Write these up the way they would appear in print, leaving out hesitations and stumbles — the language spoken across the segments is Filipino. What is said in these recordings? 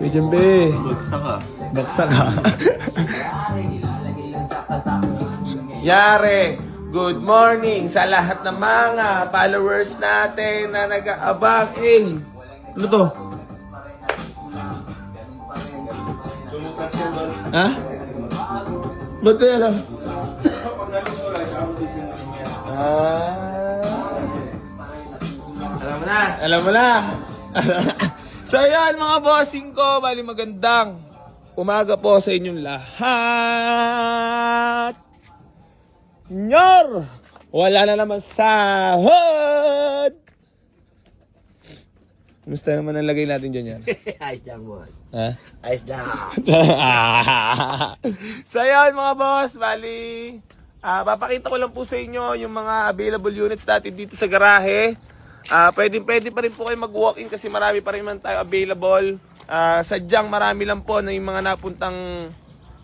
Kuya Jambe. Bagsak ka. Baksa ka. Yare, good morning sa lahat ng mga followers natin na nag-aabang. Ano to? Ha? Ba't kaya lang? Alam mo na. Alam mo na. So yan mga bossing ko, bali magandang umaga po sa inyong lahat. Nyor! Wala na naman sahod! Kumusta naman ang lagay natin dyan yan? Ayos lang mo. Ha? Ayos lang. So yan mga boss, bali papakita ko lang po sa inyo yung mga available units natin dito sa garahe. Pwede pa rin po kayo mag-walk-in kasi marami pa rin man tayo available. Sadyang marami lang po na yung mga napuntang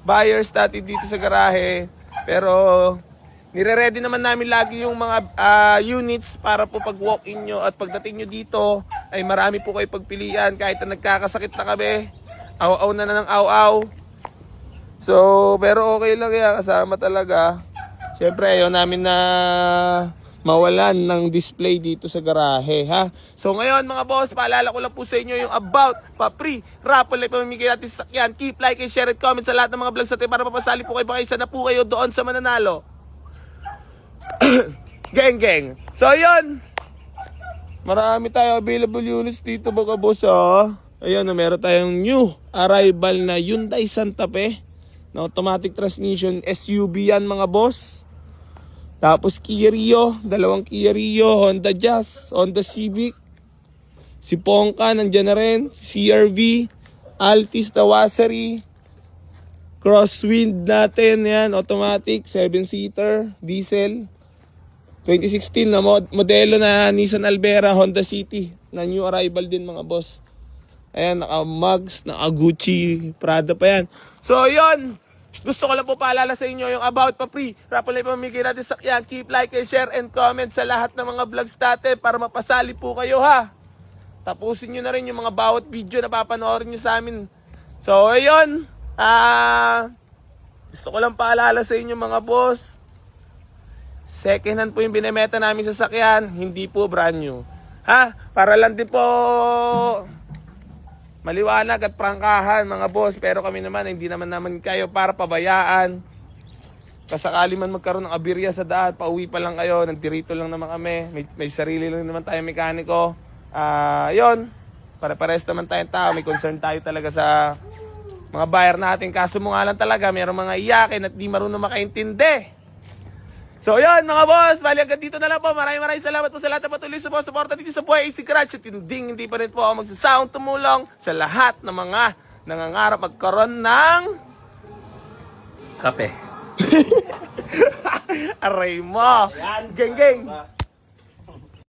buyers natin dito sa garahe. Pero nire-ready naman namin lagi yung mga units para po pag walk-in nyo at pagdating nyo dito ay marami po kayo pagpilian kahit na nagkakasakit na kami. Aw-aw na ng aw-aw. So, pero okay lang yan kasama talaga. Siyempre ayaw namin na mawalan ng display dito sa garahe, ha? So ngayon mga boss, paalala ko lang po sa inyo yung about pa-free raffle na pamimigay natin sa sakyan. Keep like and share and comment sa lahat ng mga vlogs natin para mapasali po kayo. Baka isa na po kayo doon sa mananalo. Geng. So yun, marami tayong available units dito mga boss, ha? Ayan, meron tayong new arrival na Hyundai Santa Fe na automatic transmission SUV yan mga boss. Tapos Kia Rio, dalawang Kia Rio, Honda Jazz, Honda Civic, si Ponca nandiyan na rin, CRV, Altis Tawasari, Crosswind natin, yan, automatic, 7-seater, diesel, 2016 na modelo na Nissan Almera, Honda City, na new arrival din mga boss. Ayan, naka-Mugs, naka-Gucci, Prada pa yan. So, yun. Gusto ko lang po paalala sa inyo yung about pa free raffle na pamimigay natin sa sakyan. Keep like and share and comment sa lahat ng mga vlogs natin para mapasali po kayo, ha. Tapusin nyo na rin yung mga bawat video na papanoorin nyo sa amin. So ayun, gusto ko lang paalala sa inyo mga boss, second hand po yung binemeta namin sa sakyan, hindi po brand new, ha. Para lang din po maliwanag at prangkahan mga boss, pero kami naman hindi naman kayo para pabayaan. Kasakali man magkaroon ng aberya sa daan, pauwi pa lang kayo, nagtirito lang naman kami, may sarili lang naman tayo mekaniko. Yun, pare-pares naman tayong tao, may concern tayo talaga sa mga buyer natin. Kaso mo nga lang talaga, mayroong mga iyakin at di marunong makaintindi. So yun mga boss, bali hanggang dito na lang po. Maraming salamat po sa lahat na patuloy sa suporta dito sa Buhay AC Garage. At hindi pa rin po ako magsasound tumulong sa lahat ng mga nangangarap magkaroon ng Kape. aray mo. Geng.